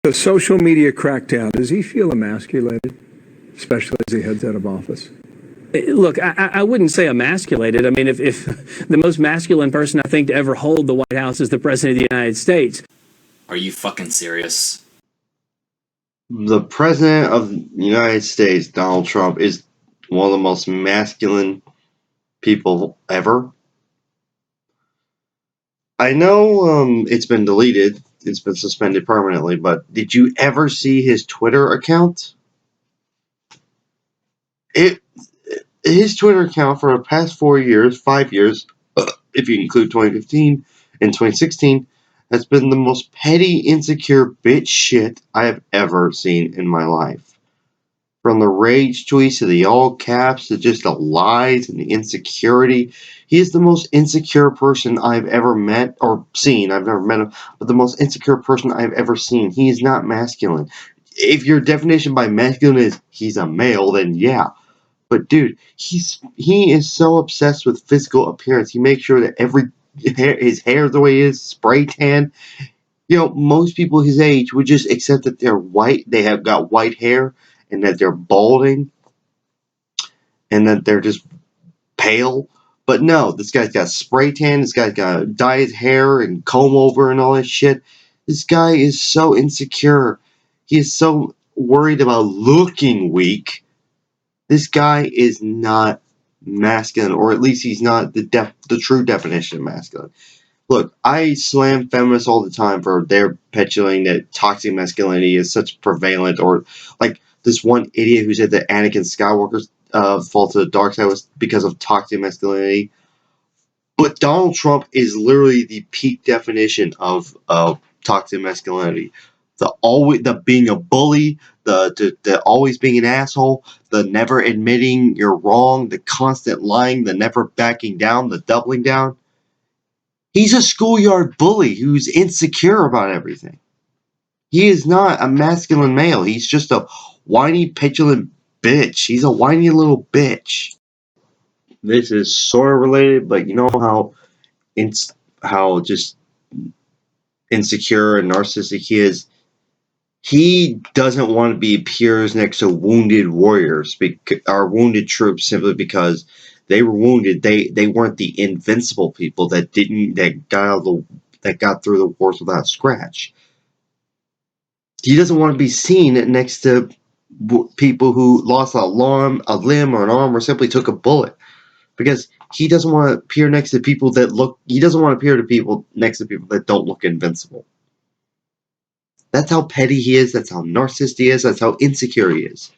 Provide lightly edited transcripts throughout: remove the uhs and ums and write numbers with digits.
The social media crackdown, does he feel emasculated, especially as he heads out of office? Look, I wouldn't say emasculated. I mean, if the most masculine person I think to ever hold the White House is the President of the United States. Are you fucking serious? The President of the United States, Donald Trump, is one of the most masculine people ever. I know it's been deleted. It's been suspended permanently, but did you ever see his Twitter account? His Twitter account for the past 5 years, if you include 2015 and 2016, has been the most petty, insecure bitch shit I have ever seen in my life. From the rage tweets to the all caps to just the lies and the insecurity. He is the most insecure person I've ever met or seen. I've never met him, but the most insecure person I've ever seen. He is not masculine. If your definition by masculine is he's a male, then yeah. But dude, he is so obsessed with physical appearance. He makes sure that his hair is the way it is, spray tan. Most people his age would just accept that they're white, they have got white hair, and that they're balding, and that they're just pale. But no, this guy's got spray tan, this guy's got to dye his hair and comb over and all that shit. This guy is so insecure. He is so worried about looking weak. This guy is not masculine, or at least he's not the true definition of masculine. Look, I slam feminists all the time for their petulating that toxic masculinity is such prevalent, or like this one idiot who said that Anakin Skywalker's fall to the dark side was because of toxic masculinity. But Donald Trump is literally the peak definition of toxic masculinity. The being a bully, the always being an asshole, the never admitting you're wrong, the constant lying, the never backing down, the doubling down. He's a schoolyard bully who's insecure about everything. He is not a masculine male. He's just a whiny, petulant bitch. He's a whiny little bitch. This is sort of related, but you know how just insecure and narcissistic he is? He doesn't want to be peers next to wounded warriors or wounded troops simply because they were wounded. They weren't the invincible people that got through the wars without a scratch. He doesn't want to be seen next to people who lost a limb or an arm, or simply took a bullet, because he doesn't want to appear next to people that look. He doesn't want to appear to people next to people that don't look invincible. That's how petty he is. That's how narcissistic he is. That's how insecure he is.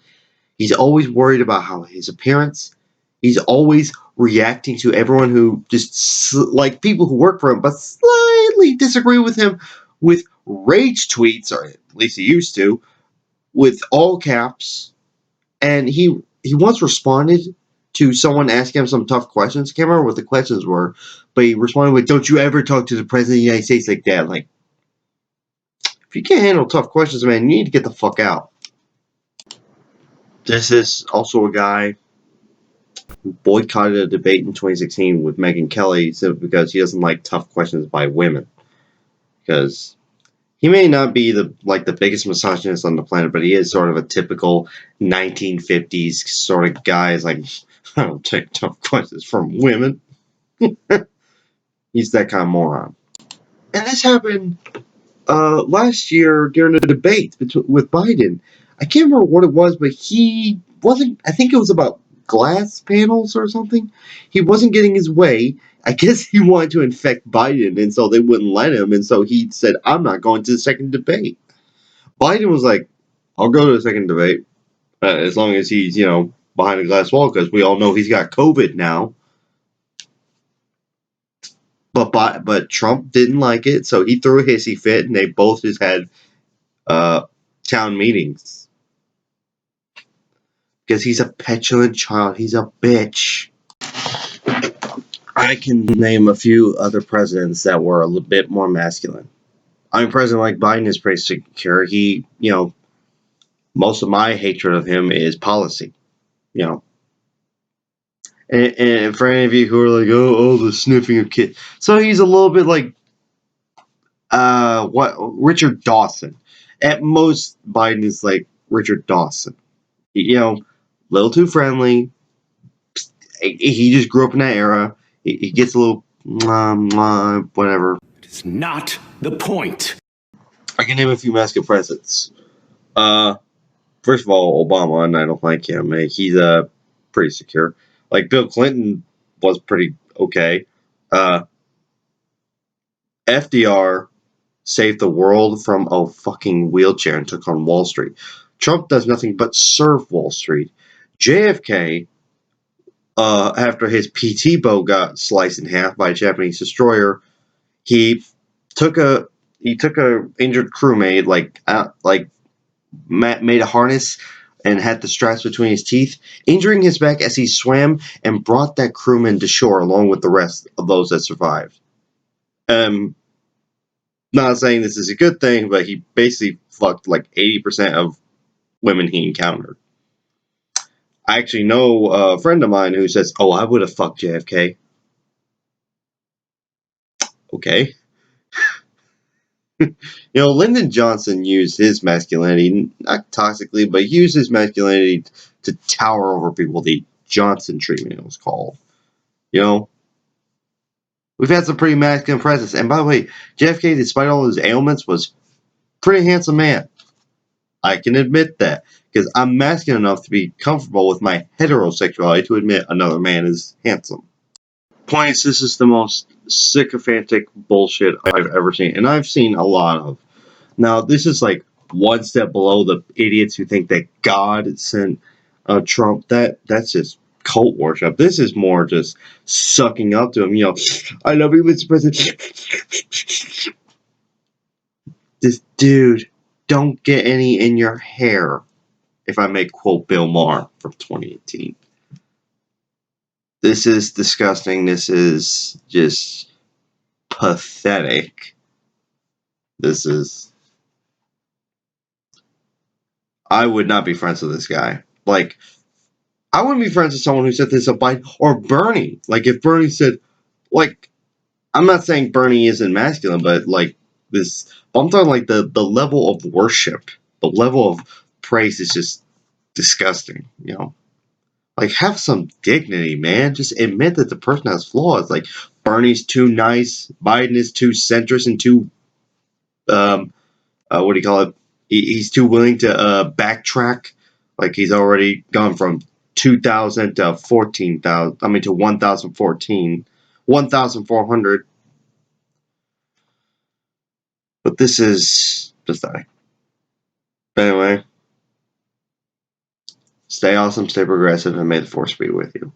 He's always worried about how his appearance. He's always reacting to everyone who just, like people who work for him, but slightly disagree with him, with rage tweets, or at least he used to, with all caps. And he once responded to someone asking him some tough questions. I can't remember what the questions were, but he responded with, "Don't you ever talk to the President of the United States like that." Like, if you can't handle tough questions, man, you need to get the fuck out. This is also a guy who boycotted a debate in 2016 with Megyn Kelly simply because he doesn't like tough questions by women. Because he may not be the biggest misogynist on the planet, but he is sort of a typical 1950s sort of guy. He's like, I don't take tough questions from women. He's that kind of moron. And this happened last year during the debate with Biden. I can't remember what it was, but he wasn't. I think it was about glass panels or something. He wasn't getting his way. I guess he wanted to infect Biden, and so they wouldn't let him. And so he said, "I'm not going to the second debate." Biden was like, "I'll go to the second debate as long as he's behind a glass wall, because we all know he's got COVID now." But Trump didn't like it, so he threw a hissy fit, and they both just had town meetings. Because he's a petulant child. He's a bitch. I can name a few other presidents that were a little bit more masculine. I mean, President like Biden is pretty secure. He, most of my hatred of him is policy. And for any of you who are like, oh, the sniffing of kids. So he's a little bit like, Richard Dawson. at most, Biden is like Richard Dawson. You know, a little too friendly. He just grew up in that era. He gets a little whatever. It's not the point. I can name a few masculine presidents. First of all, Obama, and I don't like him. He's pretty secure. Like Bill Clinton was pretty okay. FDR saved the world from a fucking wheelchair and took on Wall Street. Trump does nothing but serve Wall Street. JFK, after his PT boat got sliced in half by a Japanese destroyer, he took a injured crewmate, made a harness and had the straps between his teeth, injuring his back as he swam and brought that crewman to shore along with the rest of those that survived. Not saying this is a good thing, but he basically fucked like 80% of women he encountered. I actually know a friend of mine who says, "Oh, I would have fucked JFK." Okay. Lyndon Johnson used his masculinity, not toxically, but used his masculinity to tower over people. The Johnson treatment, it was called. We've had some pretty masculine presidents. And by the way, JFK, despite all his ailments, was a pretty handsome man. I can admit that, because I'm masculine enough to be comfortable with my heterosexuality to admit another man is handsome. Point is, this is the most sycophantic bullshit I've ever seen, and I've seen a lot of. Now, this is like one step below the idiots who think that God sent Trump. That's just cult worship. This is more just sucking up to him. I love you, Mr. President. This dude, don't get any in your hair, if I may quote Bill Maher from 2018. This is disgusting. This is just pathetic. I would not be friends with this guy. Like, I wouldn't be friends with someone who said this about Biden or Bernie. Like, if Bernie said, like, I'm not saying Bernie isn't masculine, but like this, I'm talking like the level of worship, the level of praise is just disgusting. Like, have some dignity, man. Just admit that the person has flaws. Like, Bernie's too nice, Biden is too centrist and too what do you call it? He's too willing to backtrack. Like, he's already gone from 2,000 to 14,000. I mean, to 1,014, 1,400. But this is pathetic. Anyway, stay awesome, stay progressive, and may the force be with you.